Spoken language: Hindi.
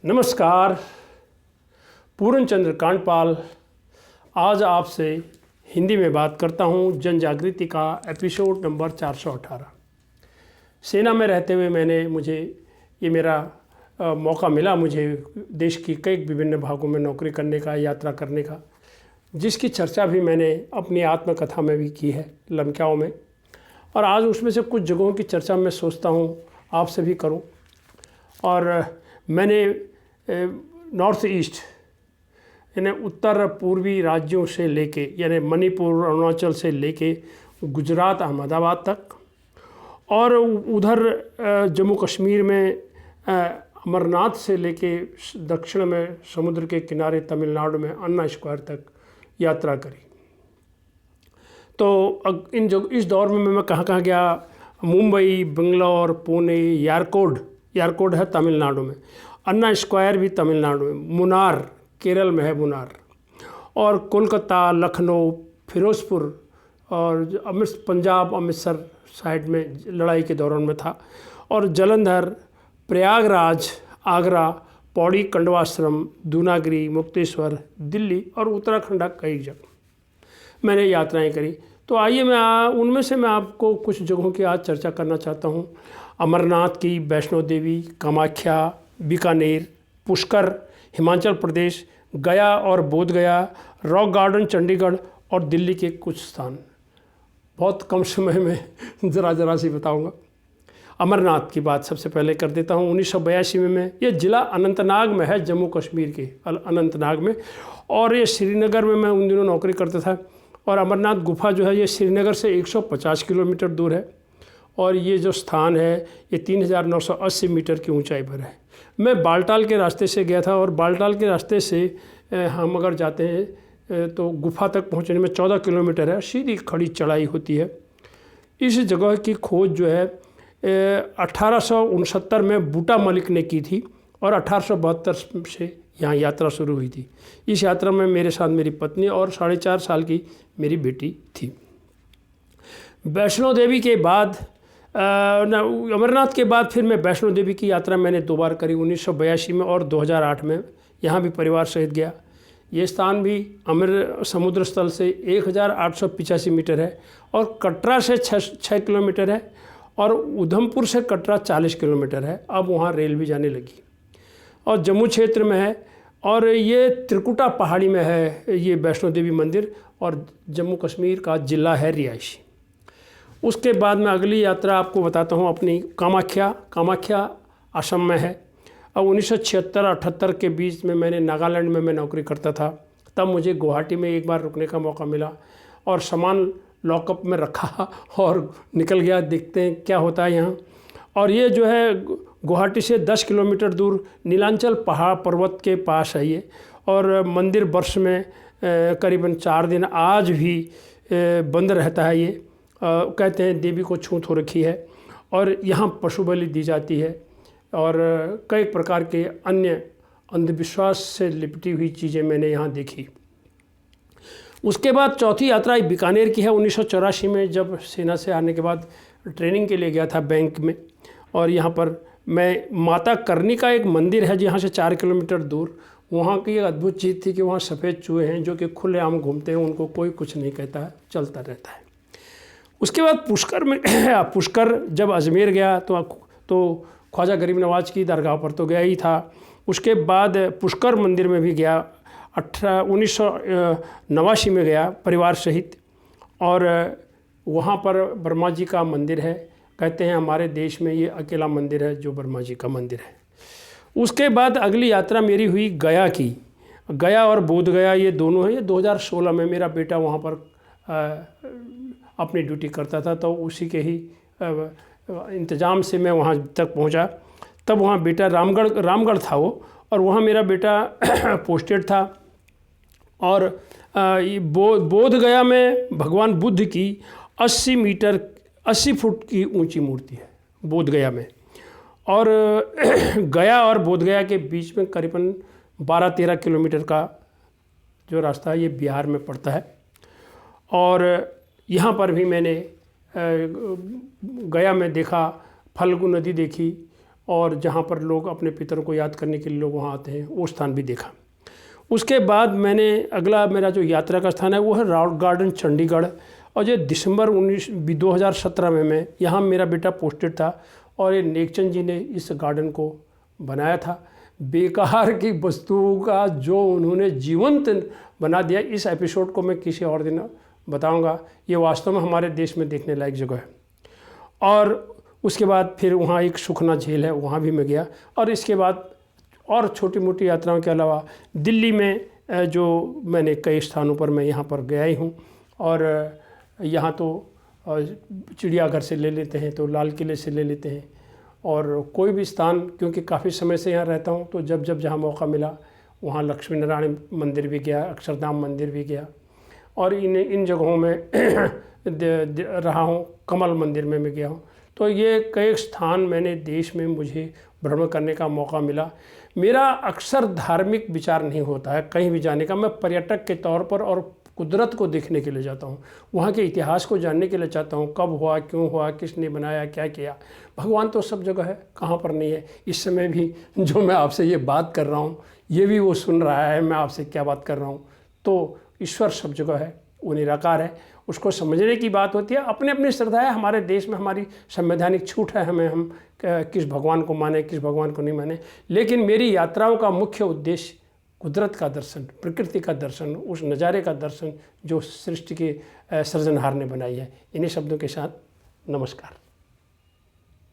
नमस्कार, पूर्ण चंद्र कांडपाल आज आपसे हिंदी में बात करता हूँ। जन जागृति का एपिसोड नंबर 418। सेना में रहते हुए मुझे ये मेरा मौका मिला, मुझे देश की कई विभिन्न भागों में नौकरी करने का, यात्रा करने का, जिसकी चर्चा भी मैंने अपनी आत्मकथा में भी की है लम्क्याओं में। और आज उसमें से कुछ जगहों की चर्चा मैं सोचता हूँ आपसे भी करूँ। और मैंने नॉर्थ ईस्ट यानी उत्तर पूर्वी राज्यों से लेके, यानी मणिपुर, अरुणाचल से लेके गुजरात, अहमदाबाद तक, और उधर जम्मू कश्मीर में अमरनाथ से लेके दक्षिण में समुद्र के किनारे तमिलनाडु में अन्ना स्क्वायर तक यात्रा करी। तो इस दौर में मैं कहाँ कहाँ गया? मुंबई, बेंगलोर, पुणे, यारकोड है तमिलनाडु में, अन्ना स्क्वायर भी तमिलनाडु में, मुनार केरल में है मुनार, और कोलकाता, लखनऊ, फिरोजपुर और पंजाब अमृतसर साइड में लड़ाई के दौरान में था, और जलंधर, प्रयागराज, आगरा, पौड़ी, कंडवाश्रम, दूनागिरी, मुक्तेश्वर, दिल्ली और उत्तराखंड कई जगह मैंने यात्राएं करी। तो आइए उनमें से मैं आपको कुछ जगहों की आज चर्चा करना चाहता हूँ। अमरनाथ की, वैष्णो देवी, कामाख्या, बीकानेर, पुष्कर हिमाचल प्रदेश, गया और बोध गया, रॉक गार्डन चंडीगढ़ और दिल्ली के कुछ स्थान। बहुत कम समय में ज़रा सी बताऊंगा। अमरनाथ की बात सबसे पहले कर देता हूँ। 1982 में ये ज़िला अनंतनाग में है, जम्मू कश्मीर के अनंतनाग में, और ये श्रीनगर में मैं उन दिनों नौकरी करता था। और अमरनाथ गुफा जो है ये श्रीनगर से 150 किलोमीटर दूर है, और ये जो स्थान है ये 3980 मीटर की ऊंचाई पर है। मैं बालटाल के रास्ते से गया था, और बालटाल के रास्ते से हम अगर जाते हैं तो गुफा तक पहुंचने में 14 किलोमीटर है, सीधी खड़ी चढ़ाई होती है। इस जगह की खोज जो है 1869 में बूटा मलिक ने की थी, और 1872 से यहाँ यात्रा शुरू हुई थी। इस यात्रा में मेरे साथ मेरी पत्नी और 4.5 साल की मेरी बेटी थी। वैष्णो देवी के बाद अमरनाथ के बाद फिर मैं वैष्णो देवी की यात्रा मैंने 2 बार करी, 1982 में और 2008 में। यहाँ भी परिवार सहित गया। ये स्थान भी समुद्र स्थल से 1885 मीटर है, और कटरा से 6 किलोमीटर है, और उधमपुर से कटरा 40 किलोमीटर है। अब वहाँ रेल भी जाने लगी, और जम्मू क्षेत्र में है, और ये त्रिकुटा पहाड़ी में है ये वैष्णो देवी मंदिर, और जम्मू कश्मीर का ज़िला है रिहायशी। उसके बाद मैं अगली यात्रा आपको बताता हूँ अपनी। कामाख्या असम में है। अब 1976-78 के बीच में मैंने नागालैंड में मैं नौकरी करता था। तब मुझे गुवाहाटी में एक बार रुकने का मौका मिला, और सामान लॉकअप में रखा और निकल गया, देखते हैं क्या होता है यहाँ। और ये जो है गुवाहाटी से 10 किलोमीटर दूर नीलांचल पहाड़ पर्वत के पास है ये, और मंदिर वर्ष में करीबन 4 दिन आज भी बंद रहता है ये। कहते हैं देवी को छूत हो रखी है, और यहाँ पशु बलि दी जाती है, और कई प्रकार के अन्य अंधविश्वास से लिपटी हुई चीज़ें मैंने यहाँ देखी। उसके बाद चौथी यात्रा बीकानेर की है। 1984 में जब सेना से आने के बाद ट्रेनिंग के लिए गया था बैंक में, और यहाँ पर मैं माता करनी का एक मंदिर है जहाँ से 4 किलोमीटर दूर। वहाँ की एक अद्भुत चीज़ थी कि वहाँ सफ़ेद चूहे हैं जो कि खुलेआम घूमते हैं, उनको कोई कुछ नहीं कहता है, चलता रहता है। उसके बाद पुष्कर जब अजमेर गया तो ख्वाजा गरीब नवाज की दरगाह पर तो गया ही था। उसके बाद पुष्कर मंदिर में भी गया, 1989 में गया परिवार सहित, और वहाँ पर ब्रह्मा जी का मंदिर है। कहते हैं हमारे देश में ये अकेला मंदिर है जो ब्रह्मा जी का मंदिर है। उसके बाद अगली यात्रा मेरी हुई गया की। गया और बोध गया ये दोनों हैं। ये 2016 में मेरा बेटा वहाँ पर अपनी ड्यूटी करता था, तो उसी के ही इंतज़ाम से मैं वहाँ तक पहुँचा। तब वहाँ बेटा रामगढ़ था वो, और वहाँ मेरा बेटा पोस्टेड था। और बोध गया में भगवान बुद्ध की 80 फुट की ऊंची मूर्ति है बोध गया में। और गया और बोध गया के बीच में करीबन 12-13 किलोमीटर का जो रास्ता है ये बिहार में पड़ता है। और यहाँ पर भी मैंने गया में देखा, फल्गु नदी देखी, और जहाँ पर लोग अपने पितरों को याद करने के लिए लोग वहाँ आते हैं, वो स्थान भी देखा। उसके बाद मैंने अगला मेरा जो यात्रा का स्थान है वो है रॉक गार्डन चंडीगढ़। और जो दिसंबर 2017 में मैं यहाँ मेरा बेटा पोस्टेड था और ये नेकचंद जी ने इस गार्डन को बनाया था। बेकार की वस्तुओं का जो उन्होंने जीवंत बना दिया, इस एपिसोड को मैं किसी और दिन बताऊंगा। ये वास्तव में हमारे देश में देखने लायक जगह है। और उसके बाद फिर वहाँ एक सुखना झील है, वहाँ भी मैं गया। और इसके बाद और छोटी मोटी यात्राओं के अलावा दिल्ली में जो मैंने कई स्थानों पर मैं यहाँ पर गया ही हूँ। और यहाँ तो चिड़ियाघर से ले लेते हैं तो लाल किले से ले लेते हैं, और कोई भी स्थान, क्योंकि काफ़ी समय से यहाँ रहता हूँ तो जब जब जहाँ मौका मिला वहाँ लक्ष्मी नारायण मंदिर भी गया, अक्षरधाम मंदिर भी गया, और इन जगहों में रहा हूँ। कमल मंदिर में मैं गया हूँ। तो ये कई स्थान मैंने देश में मुझे भ्रमण करने का मौका मिला। मेरा अक्सर धार्मिक विचार नहीं होता है कहीं भी जाने का। मैं पर्यटक के तौर पर और कुदरत को देखने के लिए जाता हूँ, वहाँ के इतिहास को जानने के लिए चाहता हूँ, कब हुआ, क्यों हुआ, किसने बनाया, क्या किया। भगवान तो सब जगह है, कहाँ पर नहीं है। इस समय भी जो मैं आपसे ये बात कर रहा हूँ, ये भी वो सुन रहा है मैं आपसे क्या बात कर रहा हूँ। तो ईश्वर सब जगह है, वो निराकार है, उसको समझने की बात होती है। अपने अपनी श्रद्धा है। हमारे देश में हमारी संवैधानिक छूट है, हम किस भगवान को माने, किस भगवान को नहीं माने। लेकिन मेरी यात्राओं का मुख्य उद्देश्य कुदरत का दर्शन, प्रकृति का दर्शन, उस नज़ारे का दर्शन जो सृष्टि के सृजनहार ने बनाई है। इन्हीं शब्दों के साथ नमस्कार।